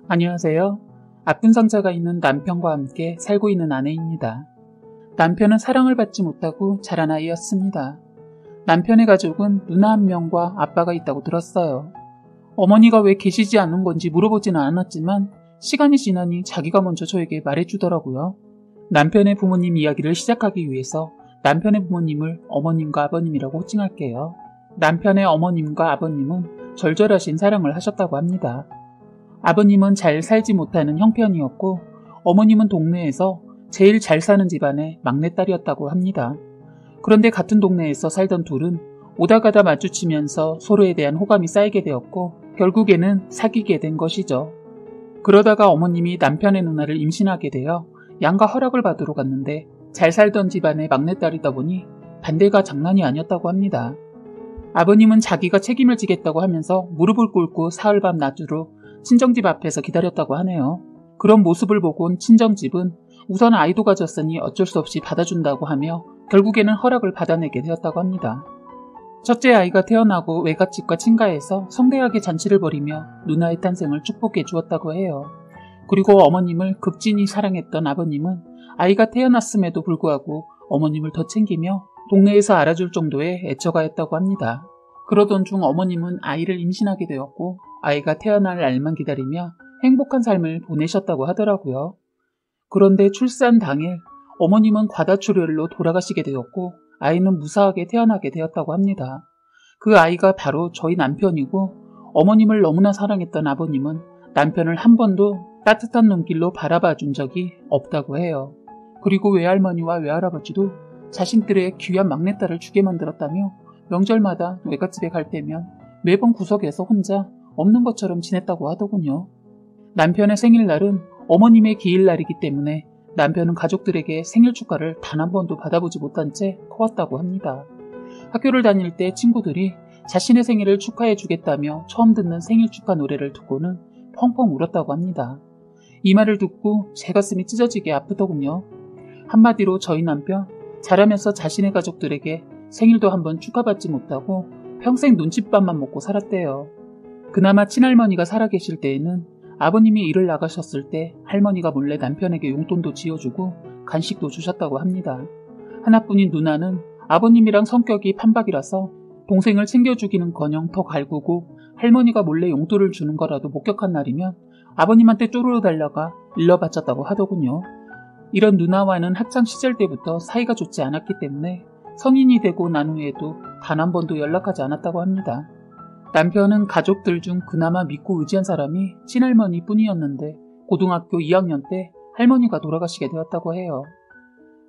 안녕하세요. 아픈 상처가 있는 남편과 함께 살고 있는 아내입니다. 남편은 사랑을 받지 못하고 자란 아이였습니다. 남편의 가족은 누나 한 명과 아빠가 있다고 들었어요. 어머니가 왜 계시지 않은 건지 물어보지는 않았지만 시간이 지나니 자기가 먼저 저에게 말해주더라고요. 남편의 부모님 이야기를 시작하기 위해서 남편의 부모님을 어머님과 아버님이라고 호칭할게요. 남편의 어머님과 아버님은 절절하신 사랑을 하셨다고 합니다. 아버님은 잘 살지 못하는 형편이었고 어머님은 동네에서 제일 잘 사는 집안의 막내딸이었다고 합니다. 그런데 같은 동네에서 살던 둘은 오다 가다 마주치면서 서로에 대한 호감이 쌓이게 되었고 결국에는 사귀게 된 것이죠. 그러다가 어머님이 남편의 누나를 임신하게 되어 양가 허락을 받으러 갔는데 잘 살던 집안의 막내딸이다 보니 반대가 장난이 아니었다고 합니다. 아버님은 자기가 책임을 지겠다고 하면서 무릎을 꿇고 사흘밤 낮으로 친정집 앞에서 기다렸다고 하네요. 그런 모습을 보곤 친정집은 우선 아이도 가졌으니 어쩔 수 없이 받아준다고 하며 결국에는 허락을 받아내게 되었다고 합니다. 첫째 아이가 태어나고 외갓집과 친가에서 성대하게 잔치를 벌이며 누나의 탄생을 축복해 주었다고 해요. 그리고 어머님을 극진히 사랑했던 아버님은 아이가 태어났음에도 불구하고 어머님을 더 챙기며 동네에서 알아줄 정도의 애처가였다고 합니다. 그러던 중 어머님은 아이를 임신하게 되었고 아이가 태어날 날만 기다리며 행복한 삶을 보내셨다고 하더라고요. 그런데 출산 당일 어머님은 과다출혈로 돌아가시게 되었고 아이는 무사하게 태어나게 되었다고 합니다. 그 아이가 바로 저희 남편이고 어머님을 너무나 사랑했던 아버님은 남편을 한 번도 따뜻한 눈길로 바라봐 준 적이 없다고 해요. 그리고 외할머니와 외할아버지도 자신들의 귀한 막내딸을 주게 만들었다며 명절마다 외갓집에 갈 때면 매번 구석에서 혼자 없는 것처럼 지냈다고 하더군요. 남편의 생일날은 어머님의 기일날이기 때문에 남편은 가족들에게 생일 축하를 단 한 번도 받아보지 못한 채 커왔다고 합니다. 학교를 다닐 때 친구들이 자신의 생일을 축하해 주겠다며 처음 듣는 생일 축하 노래를 듣고는 펑펑 울었다고 합니다. 이 말을 듣고 제 가슴이 찢어지게 아프더군요. 한마디로 저희 남편 자라면서 자신의 가족들에게 생일도 한번 축하받지 못하고 평생 눈칫밥만 먹고 살았대요. 그나마 친할머니가 살아계실 때에는 아버님이 일을 나가셨을 때 할머니가 몰래 남편에게 용돈도 지어주고 간식도 주셨다고 합니다. 하나뿐인 누나는 아버님이랑 성격이 판박이라서 동생을 챙겨주기는커녕 더 갈구고 할머니가 몰래 용돈을 주는 거라도 목격한 날이면 아버님한테 쪼르르 달려가 일러 바쳤다고 하더군요. 이런 누나와는 학창시절 때부터 사이가 좋지 않았기 때문에 성인이 되고 난 후에도 단 한 번도 연락하지 않았다고 합니다. 남편은 가족들 중 그나마 믿고 의지한 사람이 친할머니 뿐이었는데 고등학교 2학년 때 할머니가 돌아가시게 되었다고 해요.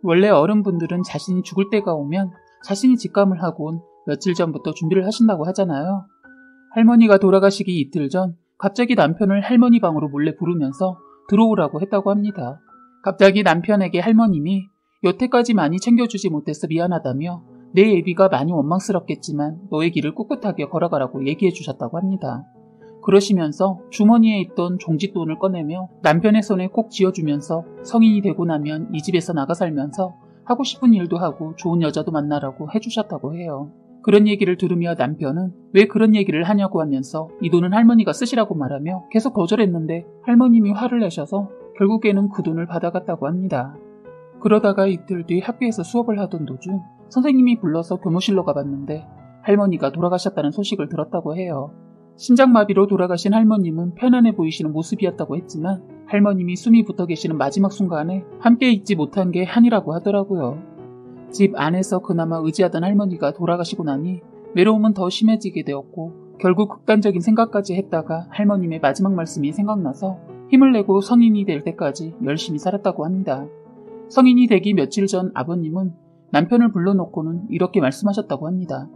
원래 어른분들은 자신이 죽을 때가 오면 자신이 직감을 하곤 며칠 전부터 준비를 하신다고 하잖아요. 할머니가 돌아가시기 이틀 전 갑자기 남편을 할머니 방으로 몰래 부르면서 들어오라고 했다고 합니다. 갑자기 남편에게 할머님이 여태까지 많이 챙겨주지 못해서 미안하다며 내 예비가 많이 원망스럽겠지만 너의 길을 꿋꿋하게 걸어가라고 얘기해 주셨다고 합니다. 그러시면서 주머니에 있던 종짓돈을 꺼내며 남편의 손에 꼭 쥐어주면서 성인이 되고 나면 이 집에서 나가 살면서 하고 싶은 일도 하고 좋은 여자도 만나라고 해주셨다고 해요. 그런 얘기를 들으며 남편은 왜 그런 얘기를 하냐고 하면서 이 돈은 할머니가 쓰시라고 말하며 계속 거절했는데 할머님이 화를 내셔서 결국에는 그 돈을 받아갔다고 합니다. 그러다가 이틀 뒤 학교에서 수업을 하던 도중 선생님이 불러서 교무실로 가봤는데 할머니가 돌아가셨다는 소식을 들었다고 해요. 심장마비로 돌아가신 할머님은 편안해 보이시는 모습이었다고 했지만 할머님이 숨이 붙어 계시는 마지막 순간에 함께 있지 못한 게 한이라고 하더라고요. 집 안에서 그나마 의지하던 할머니가 돌아가시고 나니 외로움은 더 심해지게 되었고 결국 극단적인 생각까지 했다가 할머님의 마지막 말씀이 생각나서 힘을 내고 성인이 될 때까지 열심히 살았다고 합니다. 성인이 되기 며칠 전 아버님은 남편을 불러놓고는 이렇게 말씀하셨다고 합니다.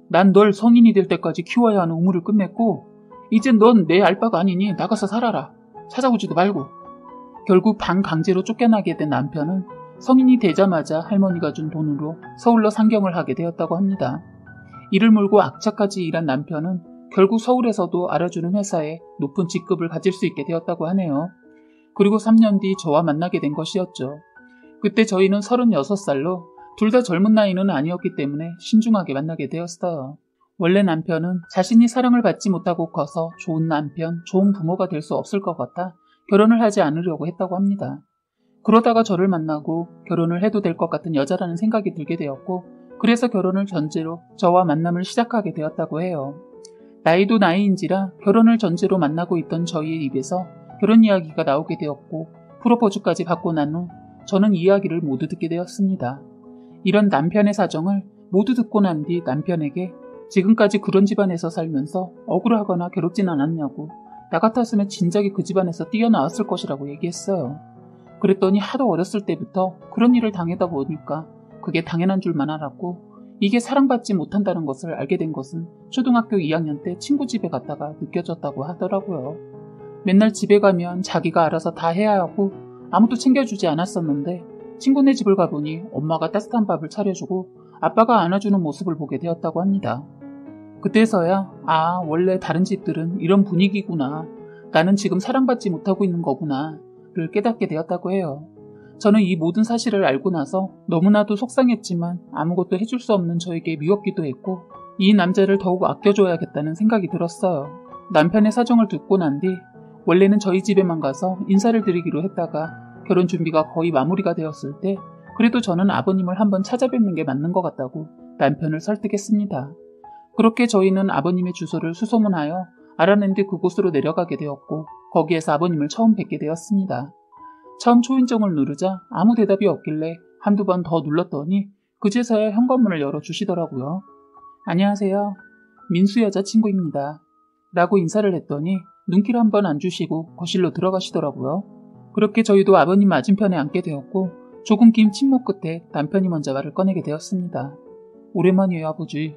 난 널 성인이 될 때까지 키워야 하는 의무를 끝냈고 이젠 넌 내 알바가 아니니 나가서 살아라. 찾아오지도 말고. 결국 반강제로 쫓겨나게 된 남편은 성인이 되자마자 할머니가 준 돈으로 서울로 상경을 하게 되었다고 합니다. 이를 몰고 악착같이 일한 남편은 결국 서울에서도 알아주는 회사에 높은 직급을 가질 수 있게 되었다고 하네요. 그리고 3년 뒤 저와 만나게 된 것이었죠. 그때 저희는 36살로 둘 다 젊은 나이는 아니었기 때문에 신중하게 만나게 되었어요. 원래 남편은 자신이 사랑을 받지 못하고 커서 좋은 남편, 좋은 부모가 될 수 없을 것 같아 결혼을 하지 않으려고 했다고 합니다. 그러다가 저를 만나고 결혼을 해도 될 것 같은 여자라는 생각이 들게 되었고, 그래서 결혼을 전제로 저와 만남을 시작하게 되었다고 해요. 나이도 나이인지라 결혼을 전제로 만나고 있던 저희의 입에서 결혼 이야기가 나오게 되었고, 프로포즈까지 받고 난 후 저는 이야기를 모두 듣게 되었습니다. 이런 남편의 사정을 모두 듣고 난 뒤 남편에게 지금까지 그런 집안에서 살면서 억울하거나 괴롭진 않았냐고, 나 같았으면 진작에 그 집안에서 뛰어나왔을 것이라고 얘기했어요. 그랬더니 하도 어렸을 때부터 그런 일을 당하다 보니까 그게 당연한 줄만 알았고, 이게 사랑받지 못한다는 것을 알게 된 것은 초등학교 2학년 때 친구 집에 갔다가 느껴졌다고 하더라고요. 맨날 집에 가면 자기가 알아서 다 해야 하고 아무도 챙겨주지 않았었는데, 친구네 집을 가보니 엄마가 따뜻한 밥을 차려주고 아빠가 안아주는 모습을 보게 되었다고 합니다. 그때서야 원래 다른 집들은 이런 분위기구나, 나는 지금 사랑받지 못하고 있는 거구나 를 깨닫게 되었다고 해요. 저는 이 모든 사실을 알고 나서 너무나도 속상했지만 아무것도 해줄 수 없는 저에게 미웠기도 했고, 이 남자를 더욱 아껴줘야겠다는 생각이 들었어요. 남편의 사정을 듣고 난 뒤 원래는 저희 집에만 가서 인사를 드리기로 했다가 결혼 준비가 거의 마무리가 되었을 때 그래도 저는 아버님을 한번 찾아뵙는 게 맞는 것 같다고 남편을 설득했습니다. 그렇게 저희는 아버님의 주소를 수소문하여 알아낸 뒤 그곳으로 내려가게 되었고, 거기에서 아버님을 처음 뵙게 되었습니다. 처음 초인종을 누르자 아무 대답이 없길래 한두 번 더 눌렀더니 그제서야 현관문을 열어주시더라고요. 안녕하세요. 민수 여자친구입니다. 라고 인사를 했더니 눈길 한 번 안 주시고 거실로 들어가시더라고요. 그렇게 저희도 아버님 맞은편에 앉게 되었고, 조금 긴 침묵 끝에 남편이 먼저 말을 꺼내게 되었습니다. 오랜만이에요, 아버지.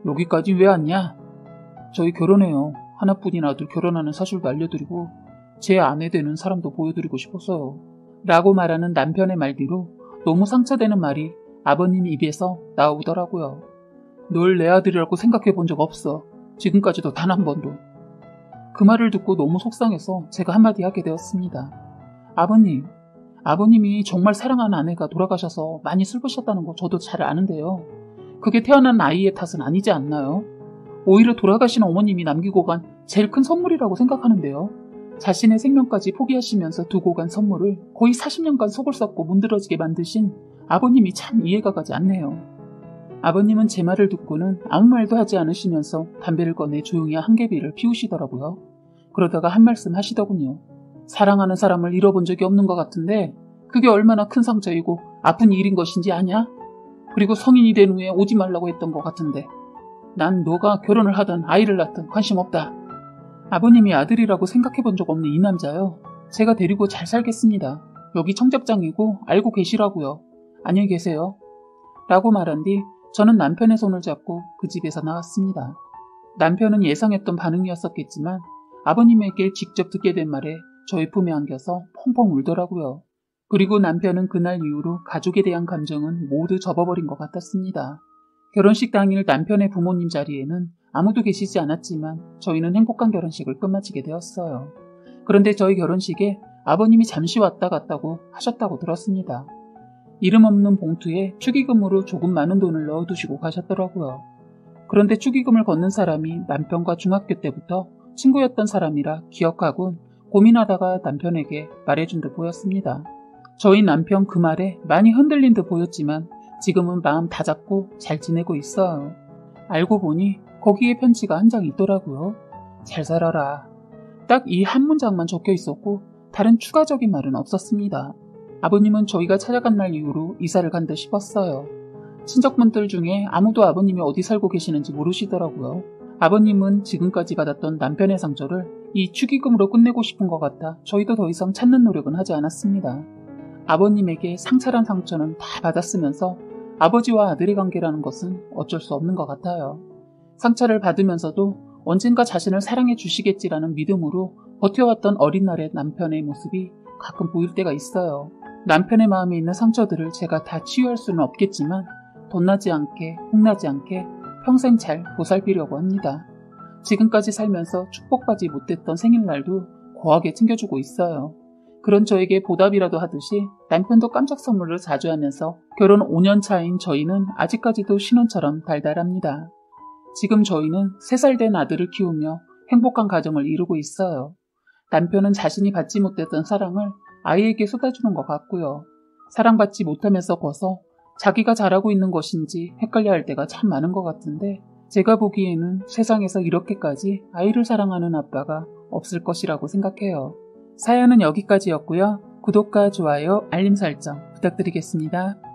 여기까지 왜 왔냐? 저희 결혼해요. 하나뿐인 아들 결혼하는 사실도 알려드리고 제 아내 되는 사람도 보여드리고 싶었어요. 라고 말하는 남편의 말 뒤로 너무 상처되는 말이 아버님 입에서 나오더라고요. 널 내 아들이라고 생각해 본 적 없어. 지금까지도 단 한 번도. 그 말을 듣고 너무 속상해서 제가 한마디 하게 되었습니다. 아버님이 정말 사랑하는 아내가 돌아가셔서 많이 슬프셨다는 거 저도 잘 아는데요. 그게 태어난 아이의 탓은 아니지 않나요? 오히려 돌아가신 어머님이 남기고 간 제일 큰 선물이라고 생각하는데요. 자신의 생명까지 포기하시면서 두고 간 선물을 거의 40년간 속을 썩고 문드러지게 만드신 아버님이 참 이해가 가지 않네요. 아버님은 제 말을 듣고는 아무 말도 하지 않으시면서 담배를 꺼내 조용히 한 개비를 피우시더라고요. 그러다가 한 말씀 하시더군요. 사랑하는 사람을 잃어본 적이 없는 것 같은데 그게 얼마나 큰 상처이고 아픈 일인 것인지 아냐? 그리고 성인이 된 후에 오지 말라고 했던 것 같은데 난 너가 결혼을 하든 아이를 낳든 관심 없다. 아버님이 아들이라고 생각해 본 적 없는 이 남자요. 제가 데리고 잘 살겠습니다. 여기 청첩장이고 알고 계시라고요. 안녕히 계세요. 라고 말한 뒤 저는 남편의 손을 잡고 그 집에서 나왔습니다. 남편은 예상했던 반응이었었겠지만 아버님에게 직접 듣게 된 말에 저의 품에 안겨서 펑펑 울더라고요. 그리고 남편은 그날 이후로 가족에 대한 감정은 모두 접어버린 것 같았습니다. 결혼식 당일 남편의 부모님 자리에는 아무도 계시지 않았지만 저희는 행복한 결혼식을 끝마치게 되었어요. 그런데 저희 결혼식에 아버님이 잠시 왔다 갔다고 하셨다고 들었습니다. 이름 없는 봉투에 축의금으로 조금 많은 돈을 넣어두시고 가셨더라고요. 그런데 축의금을 걷는 사람이 남편과 중학교 때부터 친구였던 사람이라 기억하곤 고민하다가 남편에게 말해준 듯 보였습니다. 저희 남편 그 말에 많이 흔들린 듯 보였지만 지금은 마음 다잡고 잘 지내고 있어요. 알고 보니 거기에 편지가 한 장 있더라고요. 잘 살아라. 딱 이 한 문장만 적혀 있었고 다른 추가적인 말은 없었습니다. 아버님은 저희가 찾아간 날 이후로 이사를 간 듯 싶었어요. 친척분들 중에 아무도 아버님이 어디 살고 계시는지 모르시더라고요. 아버님은 지금까지 받았던 남편의 상처를 이 축의금으로 끝내고 싶은 것 같아 저희도 더 이상 찾는 노력은 하지 않았습니다. 아버님에게 상처란 상처는 다 받았으면서 아버지와 아들의 관계라는 것은 어쩔 수 없는 것 같아요. 상처를 받으면서도 언젠가 자신을 사랑해 주시겠지라는 믿음으로 버텨왔던 어린 날의 남편의 모습이 가끔 보일 때가 있어요. 남편의 마음에 있는 상처들을 제가 다 치유할 수는 없겠지만 덧나지 않게, 혹나지 않게 평생 잘 보살피려고 합니다. 지금까지 살면서 축복받지 못했던 생일날도 고하게 챙겨주고 있어요. 그런 저에게 보답이라도 하듯이 남편도 깜짝 선물을 자주 하면서 결혼 5년 차인 저희는 아직까지도 신혼처럼 달달합니다. 지금 저희는 3살 된 아들을 키우며 행복한 가정을 이루고 있어요. 남편은 자신이 받지 못했던 사랑을 아이에게 쏟아주는 것 같고요. 사랑받지 못하면서 커서 자기가 잘하고 있는 것인지 헷갈려할 때가 참 많은 것 같은데 제가 보기에는 세상에서 이렇게까지 아이를 사랑하는 아빠가 없을 것이라고 생각해요. 사연은 여기까지였고요. 구독과 좋아요, 알림 설정 부탁드리겠습니다.